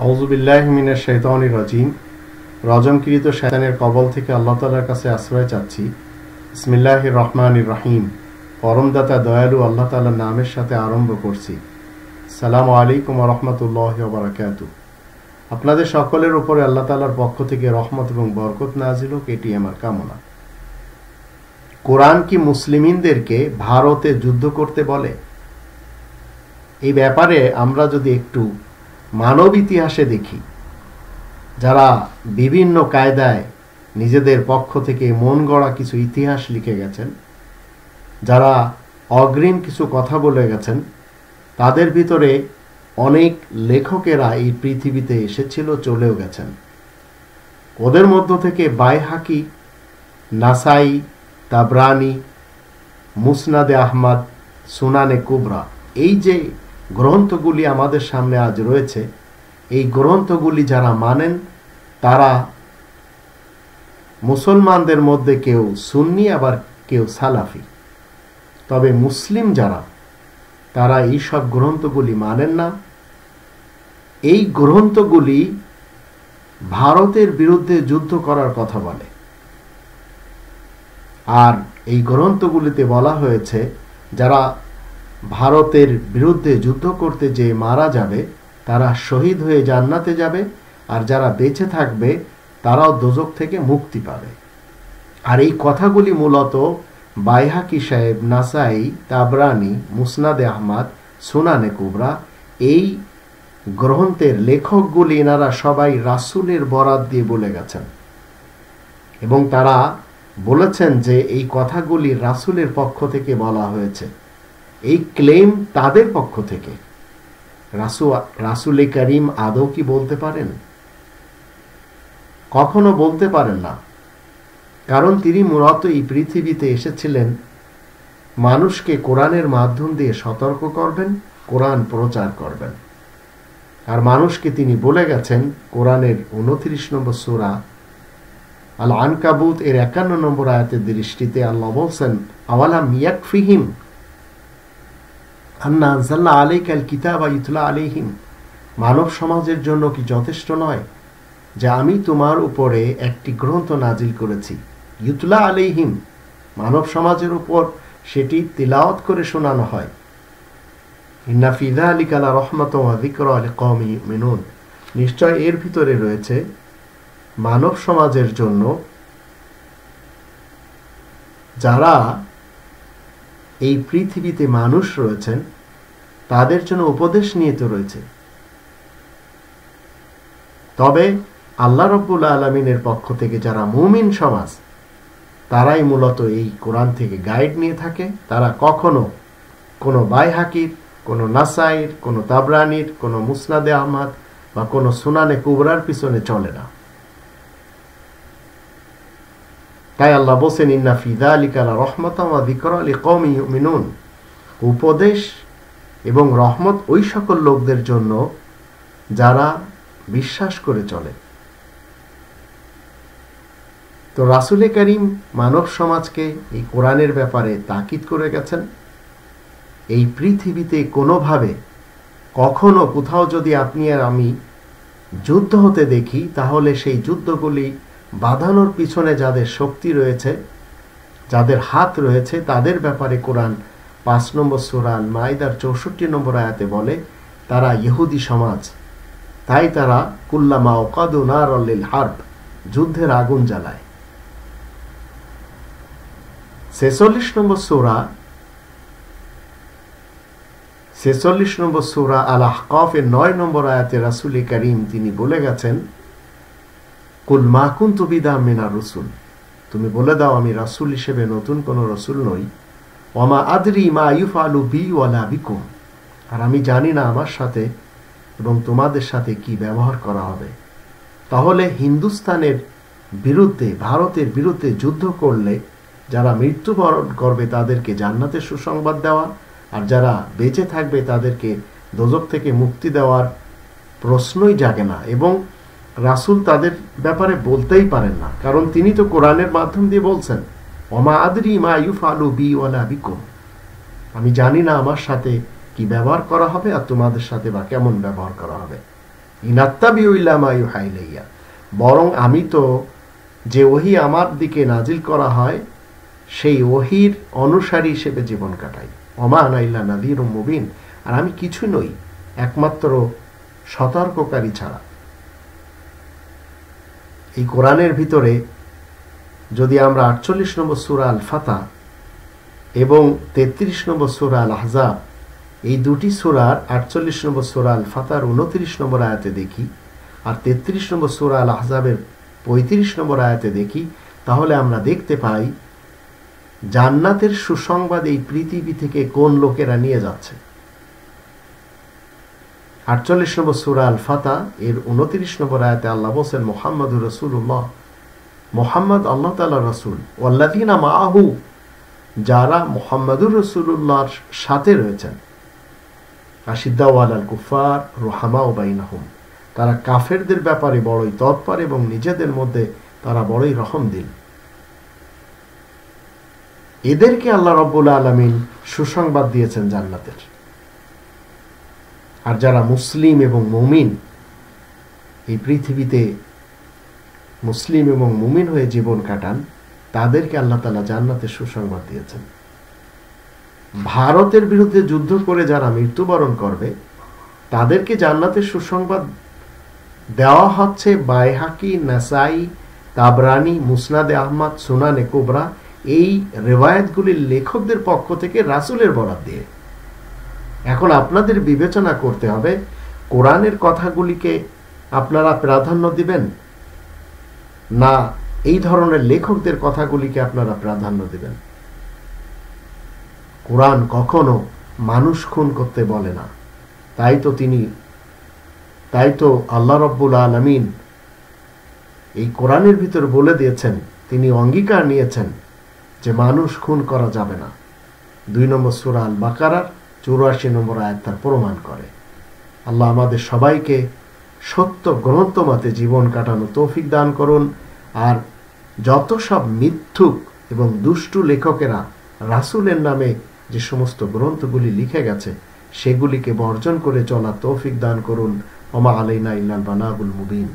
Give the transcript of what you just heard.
আউযু বিল্লাহি মিনাশ শাইতানির রাজিম। রজমকৃত শয়তানের কবল থেকে আল্লাহ তাআলার কাছে আশ্রয় চাচ্ছি। বিসমিল্লাহির রহমানির রহিম। পরমদাতা দয়ালু আল্লাহ তাআলার নামের সাথে আরম্ভ করছি। আসসালামু আলাইকুম ওয়া রাহমাতুল্লাহি ওয়া বারাকাতুহু। আপনাদের সকলের উপরে আল্লাহ তাআলার পক্ষ থেকে রহমত এবং বরকত নাজিল হোক, এটি আমার কামনা। কোরআন কি মুসলিমিনদেরকে ভারতে যুদ্ধ করতে বলে? এই ব্যাপারে আমরা যদি একটু মানব ইতিহাসে দেখি, যারা বিভিন্ন কায়দায় নিজেদের পক্ষ থেকে মন গড়া কিছু ইতিহাস লিখে গেছেন, যারা অগ্রিম কিছু কথা বলে গেছেন, তাদের ভিতরে অনেক লেখকেরা এই পৃথিবীতে এসেছিল, চলেও গেছেন। ওদের মধ্য থেকে বাইহাকি, নাসাই, তাবরানি, মুসনাদে আহমদ, সুনানে কুবরা, এই যে গ্রন্থগুলি আমাদের সামনে আজ রয়েছে, এই গ্রন্থগুলি যারা মানেন তারা মুসলমানদের মধ্যে কেউ সুন্নি আবার কেউ সালাফি। তবে মুসলিম যারা, তারা এই সব গ্রন্থগুলি মানেন না। এই গ্রন্থগুলি ভারতের বিরুদ্ধে যুদ্ধ করার কথা বলে। আর এই গ্রন্থগুলিতে বলা হয়েছে যারা ভারতের বিরুদ্ধে যুদ্ধ করতে যে মারা যাবে তারা শহীদ হয়ে জান্নাতে যাবে, আর যারা বেঁচে থাকবে তারাও দোজখ থেকে মুক্তি পাবে। আর এই কথাগুলি মূলত বাইহাকি সাহেব, নাসাই, তাবরানি, মুসনাদে আহমদ, সুনানে কুবরা, এই গ্রন্থের লেখকগুলি এনারা সবাই রাসূলের বরাত দিয়ে বলে গেছেন, এবং তারা বলেছেন যে এই কথাগুলি রাসূলের পক্ষ থেকে বলা হয়েছে। এই ক্লেম তাদের পক্ষ থেকে। রাসূল করিম আদৌ কি বলতে পারেন? কখনো বলতে পারেন না, কারণ তিনি মূলত এই পৃথিবীতে এসেছিলেন মানুষকে কোরআনের মাধ্যম দিয়ে সতর্ক করবেন, কোরআন প্রচার করবেন। আর মানুষকে তিনি বলে গেছেন কোরআনের 29 নম্বর সূরা আল আনকাবুত এর 51 নম্বর আয়াতের দৃষ্টিতে আল্লাহ বলছেন, আওয়ালাম ইয়াকফিহিম আন্না আনজালনা আলাইকাল কিতাবা ইউতলা আলাইহিম, মানব সমাজের জন্য কি যথেষ্ট নয় যে আমি তোমার উপরে একটি গ্রন্থ নাজিল করেছি, ইউতলা আলাইহিম, মানব সমাজের উপর সেটি তিলাওয়াত করে শোনানো হয়। ইন্না ফি যালিকা লা রাহমাতাও ওয়া যিকরা লিকাওমিন ইউমিনুন, নিশ্চয় এর ভিতরে রয়েছে মানব সমাজের জন্য, যারা এই পৃথিবীতে মানুষ রয়েছেন তাদের জন্য উপদেশ নিহিত রয়েছে। তবে আল্লাহ রাব্বুল আলামিনের পক্ষ থেকে যারা মুমিন সমাজ, তারাই মূলত এই কোরআন থেকে গাইড নিয়ে থাকে। তারা কখনো কোনো বাইহাকির, কোনো নাসাইর, কোনো তাবরানির, কোনো মুসনাদে আহমদ বা কোনো সুনানে কুবরার পিছনে চলে না। তাই আল্লাহ বলেন, ইন্না ফি যালিকা লা রাহমাতাও ওয়া যিকরা লিকাওমিন ইউমিনুন, উপদেশ এবং রহমত ওই সকল লোকদের জন্য যারা বিশ্বাস করে চলে। তো রাসূল করিম মানব সমাজকে এই কোরআনের ব্যাপারে তাকিদ করে গেছেন। এই পৃথিবীতে কোনোভাবে কখনো কোথাও যদি আপনি আর আমি যুদ্ধ হতে দেখি, তাহলে সেই যুদ্ধগুলি বাঁধানোর পিছনে যাদের শক্তি রয়েছে, যাদের হাত রয়েছে, তাদের ব্যাপারে কোরআন 5 নম্বর সূরা আল মাইদার 64 নম্বর আয়াতে বলে তারা ইহুদি সমাজ। তাই তারা কুল্লামা ওকাদু নারাল লিল হারব, যুদ্ধের আগুন জ্বালায়। 46 নম্বর সূরা আল আহকাফের 9 নম্বর আয়াতে রাসূল করিম তিনি বলে গেছেন, কুল মা কুনতু বিদআম মিনার রাসূল, তুমি বলে দাও আমি রাসূল হিসেবে নতুন কোন রাসূল নই। ওয়ামা আদরি মা ইউফআলু বি ওয়ালা বিকুম, আর আমি জানি না আমার সাথে এবং তোমাদের সাথে কি ব্যবহার করা হবে। তাহলে হিন্দুস্তানের বিরুদ্ধে, ভারতের বিরুদ্ধে যুদ্ধ করলে যারা মৃত্যুবরণ করবে তাদেরকে জান্নাতের সুসংবাদ দেওয়া, আর যারা বেঁচে থাকবে তাদেরকে দোজখ থেকে মুক্তি দেওয়ার প্রশ্নই জাগে না। এবং রাসূল তাদের ব্যাপারে বলতেই পারেন না, কারণ তিনি তো কোরআনের মাধ্যম দিয়ে বলছেন, ওমা আদরি মা ইউফআলু বি ওয়ালা বিকুম, আমি জানি না আমার সাথে কি ব্যবহার করা হবে আর তোমাদের সাথে বা কেমন ব্যবহার করা হবে। ইনাত্তাবিউ ইল্লা মা ইউহা ইলাইয়া, বরং আমি তো যে ওহী আমার দিকে নাজিল করা হয় সেই ওহীর অনুসারী হিসেবে জীবন কাটাই। ওমা আনা ইল্লা নাযীরুম মুবিন, আর আমি কিছু নই একমাত্র সতর্ককারী ছাড়া। এই কোরআনের ভিতরে যদি আমরা 48 নম্বর সূরা আল ফাতহ এবং 33 নম্বর সূরা আল আহজাব, এই দুটি সূরার 48 নম্বর সূরা আল ফাতহর 29 নম্বর আয়াতে দেখি আর 33 নম্বর সূরা আল আহজাবের 35 নম্বর আয়াতে দেখি, তাহলে আমরা দেখতে পাই জান্নাতের সুসংবাদ এই পৃথিবী থেকে কোন লোকেরা নিয়ে যাচ্ছে। 48 নম্বর সূরা আল ফাতহ এর 29 নম্বর আয়াতে আল্লাহ বলেন, মুহাম্মাদুর রাসূলুল্লাহ, মুহাম্মদ আল্লাহ তাআলার রাসূল, ওয়াল্লাযীনা মাআহু, যারা মুহাম্মাদুর রাসূলুল্লাহর সাথে রয়েছেন, আশিদ্দাউ আলাল কুফার রুহামাউ বাইনাহুম, তারা কাফেরদের ব্যাপারে বড়ই তৎপর এবং নিজেদের মধ্যে তারা বড়ই রহমদিল। এদেরকে আল্লাহ রাব্বুল আলামিন সুসংবাদ দিয়েছেন জান্নাতের। আর যারা মুসলিম এবং মুমিন, এই পৃথিবীতে মুসলিম এবং মুমিন হয়ে জীবন কাটান, তাদেরকে আল্লাহ তাআলা জান্নাতের সুসংবাদ দিয়েছেন। ভারতের বিরুদ্ধে যুদ্ধ করে যারা মৃত্যুবরণ করবে তাদেরকে জান্নাতের সুসংবাদ দেওয়া হচ্ছে বাইহাকি, নাসাই, তাবরানি, মুসনাদে আহমদ, সুনানে কুবরা, এই রিওয়ায়াতগুলির লেখকদের পক্ষ থেকে রাসূলের বরাত দিয়ে। এখন আপনাদের বিবেচনা করতে হবে, কোরআনের কথাগুলিকে আপনারা প্রাধান্য দিবেন না এই ধরনের লেখকদের কথাগুলিকে আপনারা প্রাধান্য দিবেন। কোরআন কখনো মানুষ খুন করতে বলে না। তাই তো আল্লাহ রাব্বুল আলামিন এই কোরআনের ভিতর বলে দিয়েছেন, তিনি অঙ্গীকার নিয়েছেন যে মানুষ খুন করা যাবে না। 2 নম্বর সূরা আল বাকারার 84 নম্বর আয়াত তার প্রমাণ করে। আল্লাহ আমাদের সবাইকে সত্য গ্রন্থ মতে জীবন কাটানো তৌফিক দান করুন। আর যত সব মিথ্যুক এবং দুষ্টু লেখকেরা রাসূলের নামে যে সমস্ত গ্রন্থগুলি লিখে গেছে সেগুলিকে বর্জন করে চলা তৌফিক দান করুন। ওমা আলাইনা ইল্লাল বালাগুল মুবিন।